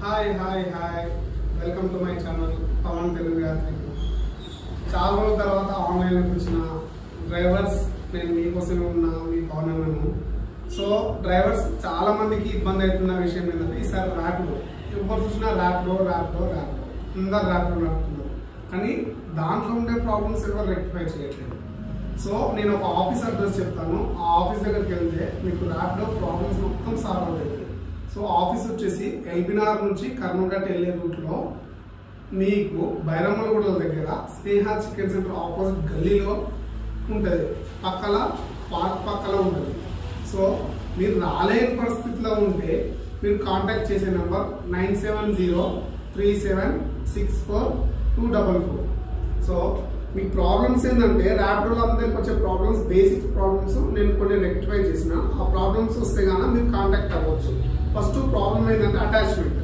Hi welcome to my channel Pawan Telugu యాత్రికులు. చాలా రోజుల తర్వాత ఆన్లైన్లో వచ్చిన డ్రైవర్స్, నేను మీకోసమే ఉన్నా, మీ పవన్. సో డ్రైవర్స్ చాలా మందికి ఇబ్బంది అవుతున్న విషయం ఏంటంటే, ఈసారి ర్యాపిడో ఎవరు చూసినా ర్యాపిడో అందరు ర్యాపిడో నడుపుతున్నారు, కానీ దాంట్లో ఉండే ప్రాబ్లమ్స్ ఎవరు రెక్టిఫై చేయట్లేదు. సో నేను ఒక ఆఫీస్ అడ్రస్ చెప్తాను, ఆ ఆఫీస్ దగ్గరికి వెళ్తే మీకు ర్యాపిడో ప్రాబ్లమ్స్ మొత్తం సాల్వ్ అవుతాయి. సో ఆఫీస్ వచ్చేసి ఎల్బినార్ నుంచి కర్నూలుగట్ వెళ్ళే రూట్లో మీకు బైరమ్మలగూడ దగ్గర స్నేహ చికెన్ సెంటర్ ఆపోజిట్ గల్లీలో ఉంటుంది, పార్క్ పక్కల ఉంటుంది. సో మీరు రాలేని పరిస్థితిలో ఉంటే మీరు కాంటాక్ట్ చేసే నెంబర్ 9703764244. సో మీ ప్రాబ్లమ్స్ ఏంటంటే, ర్యాపిడోలో అందరికి వచ్చే ప్రాబ్లమ్స్ బేసిక్ ప్రాబ్లమ్స్ నేను కొన్ని రెక్టిఫై చేసిన. ఆ ప్రాబ్లమ్స్ వస్తే కానీ మీరు కాంటాక్ట్ అవ్వచ్చు. ఫస్ట్ ప్రాబ్లం ఏంటంటే అటాచ్మెంట్,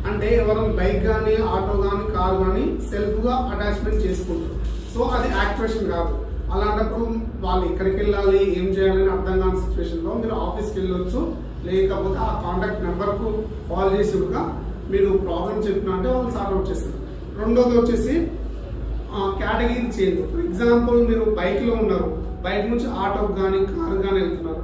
అంటే ఎవరైనా బైక్ కానీ ఆటో కానీ కార్ కానీ సెల్ఫ్గా అటాచ్మెంట్ చేసుకుంటారు. సో అది యాక్టివేషన్ కాదు. అలాంటప్పుడు వాళ్ళు ఎక్కడికి వెళ్ళాలి, ఏం చేయాలని అర్థం కాని సిచ్యువేషన్లో మీరు ఆఫీస్కి వెళ్ళొచ్చు, లేకపోతే ఆ కాంటాక్ట్ నెంబర్కు కాల్ చేసి మీరు ప్రాబ్లం చెప్పినా అంటే వాళ్ళు సార్ట్అవుట్ చేస్తారు. రెండోది వచ్చేసి కేటగిరీ చేంజ్. ఫర్ ఎగ్జాంపుల్ మీరు బైక్లో ఉన్నారు, బైక్ నుంచి ఆటోకి కానీ కారు కానీ వెళ్తున్నారు.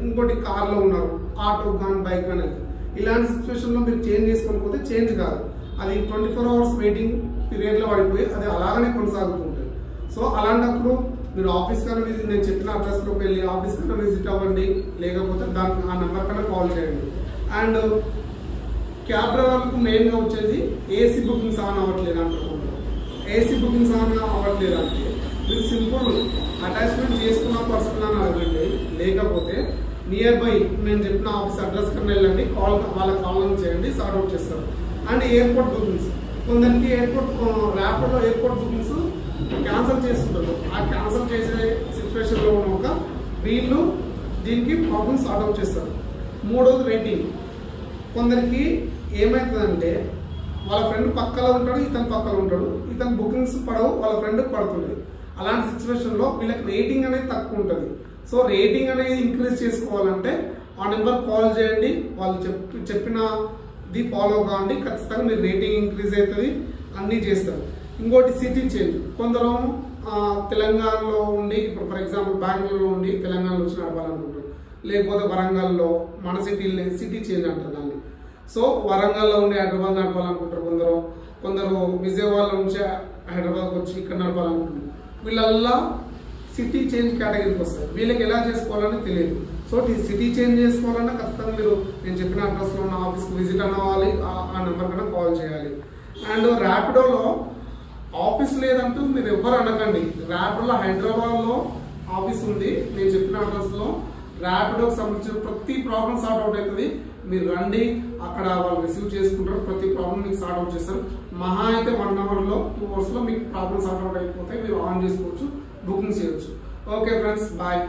ఇంకోటి కార్లో ఉన్నారు, ఆటోకి కానీ బైక్ కానీ వెళ్తున్నారు. ఇలాంటి సిచ్యువేషన్లో మీరు చేంజ్ చేసుకొని పోతే చేంజ్ కాదు, అది 24 hours వెయిటింగ్ పీరియడ్లో పడిపోయి అది అలాగనే కొనసాగుతుంటుంది. సో అలాంటప్పుడు మీరు ఆఫీస్ కన్నా విజిట్, నేను చెప్పిన అడ్రస్లోకి వెళ్ళి ఆఫీస్ కన్నా విజిట్ అవ్వండి, లేకపోతే దానికి ఆ నెంబర్ కన్నా కాల్ చేయండి. అండ్ క్యాబ్ డ్రైవర్లకు మెయిన్గా వచ్చేది ఏసీ బుకింగ్స్ ఆన్ అవ్వట్లేదు అనుకుంటున్నారు. ఏసీ బుకింగ్స్ ఆన్ అవ్వట్లేదు అంటే మీరు సింపుల్ అటాచ్మెంట్ చేసుకున్న పర్సన్ అని అడగండి, లేకపోతే నియర్ బై నేను చెప్పిన ఆఫీస్ అడ్రస్ కన్నా వెళ్ళండి, వాళ్ళ కాల్ చేయండి, సార్ట్అవుట్ చేస్తారు. అండ్ ఎయిర్పోర్ట్ బుకింగ్స్, కొందరికి ర్యాపిడోలో ఎయిర్పోర్ట్ బుకింగ్స్ క్యాన్సిల్ చేస్తుంటారు. ఆ క్యాన్సిల్ చేసే సిచ్యువేషన్లో ఉన్నాక వీళ్ళు దీనికి ప్రాబ్లమ్ సార్ట్అవుట్ చేస్తారు. మూడోది రేటింగ్. కొందరికి ఏమవుతుందంటే వాళ్ళ ఫ్రెండ్ పక్కలో ఉంటాడు, ఇతను పక్కలో ఉంటాడు, ఇతను బుకింగ్స్ పడవు, వాళ్ళ ఫ్రెండ్ పడుతుంది. అలాంటి సిచ్యువేషన్లో వీళ్ళకి రేటింగ్ అనేది తక్కువ ఉంటుంది. సో రేటింగ్ అనేది ఇంక్రీజ్ చేసుకోవాలంటే ఆ నెంబర్ కాల్ చేయండి, వాళ్ళు చెప్పినది ఫాలో కావండి, ఖచ్చితంగా మీరు రేటింగ్ ఇంక్రీజ్ అవుతుంది, అన్నీ చేస్తారు. ఇంకోటి సిటీ చేంజ్. కొందరు తెలంగాణలో ఉండి, ఇప్పుడు ఫర్ ఎగ్జాంపుల్ బెంగళూరులో ఉండి తెలంగాణలో వచ్చి నడపాలనుకుంటారు, లేకపోతే వరంగల్లో మన సిటీ చేంజ్ అంటారు దాన్ని. సో వరంగల్లో ఉండి హైదరాబాద్ నడపాలనుకుంటారు కొందరు విజయవాడలో నుంచి హైదరాబాద్కి వచ్చి ఇక్కడ నడపాలనుకుంటారు. వీళ్ళల్లా సిటీ చేంజ్ కేటగిరీకి వస్తారు. వీళ్ళకి ఎలా చేసుకోవాలని తెలియదు. సో సిటీ చేంజ్ చేసుకోవాలన్నా ఖచ్చితంగా మీరు నేను చెప్పిన అడ్రస్లో ఉన్న ఆఫీస్కి విజిట్ అవ్వాలి, ఆ నెంబర్ కన్నా కాల్ చేయాలి. అండ్ ర్యాపిడోలో ఆఫీస్ లేదంటూ మీరు ఎవ్వరు అనకండి. ర్యాపిడోలో హైదరాబాద్లో ఆఫీస్ ఉంది, నేను చెప్పిన అడ్రస్లో. ర్యాపిడోకి సంబంధించిన ప్రతి ప్రాబ్లం సార్ట్అవుట్ అవుతుంది. మీరు రండి, అక్కడ వాళ్ళు రిసీవ్ చేసుకుంటారు, ప్రతి ప్రాబ్లం మీకు సార్ట్అవుట్ చేస్తారు. మహా అయితే 1 hourలో 2 hours మీకు ప్రాబ్లం సార్ట్అవుట్ అయిపోతే మీరు ఆన్ చేసుకోవచ్చు, బుకింగ్ చేయొచ్చు. Okay friends, bye.